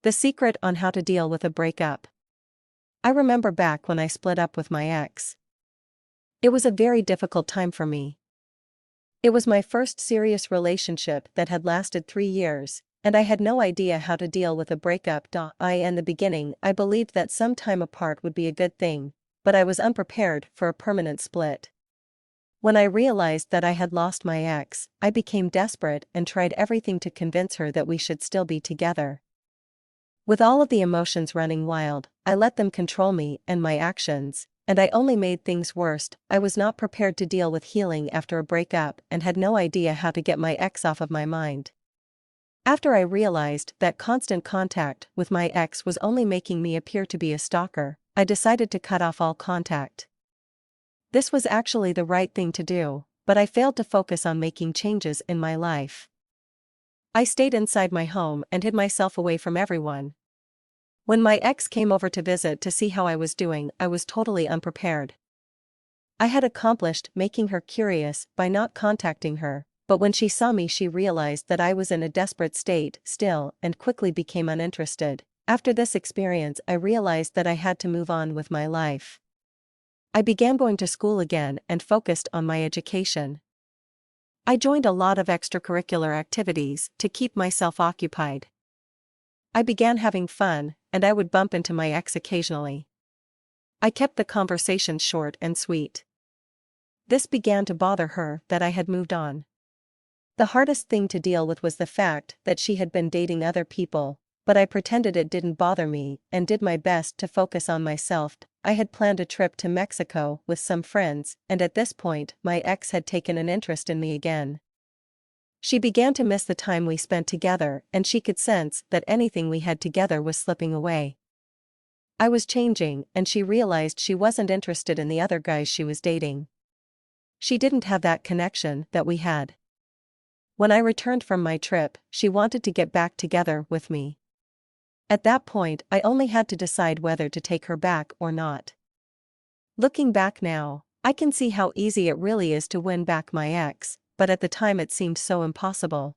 The secret on how to deal with a breakup. I remember back when I split up with my ex. It was a very difficult time for me. It was my first serious relationship that had lasted 3 years, and I had no idea how to deal with a breakup. In the beginning, I believed that some time apart would be a good thing, but I was unprepared for a permanent split. When I realized that I had lost my ex, I became desperate and tried everything to convince her that we should still be together. With all of the emotions running wild, I let them control me and my actions, and I only made things worse. I was not prepared to deal with healing after a breakup and had no idea how to get my ex off of my mind. After I realized that constant contact with my ex was only making me appear to be a stalker, I decided to cut off all contact. This was actually the right thing to do, but I failed to focus on making changes in my life. I stayed inside my home and hid myself away from everyone. When my ex came over to visit to see how I was doing, I was totally unprepared. I had accomplished making her curious by not contacting her, but when she saw me, she realized that I was in a desperate state still and quickly became uninterested. After this experience, I realized that I had to move on with my life. I began going to school again and focused on my education. I joined a lot of extracurricular activities to keep myself occupied. I began having fun, and I would bump into my ex occasionally. I kept the conversation short and sweet. This began to bother her that I had moved on. The hardest thing to deal with was the fact that she had been dating other people, but I pretended it didn't bother me and did my best to focus on myself. I had planned a trip to Mexico with some friends, and at this point, my ex had taken an interest in me again. She began to miss the time we spent together, and she could sense that anything we had together was slipping away. I was changing, and she realized she wasn't interested in the other guys she was dating. She didn't have that connection that we had. When I returned from my trip, she wanted to get back together with me. At that point, I only had to decide whether to take her back or not. Looking back now, I can see how easy it really is to win back my ex, but at the time it seemed so impossible.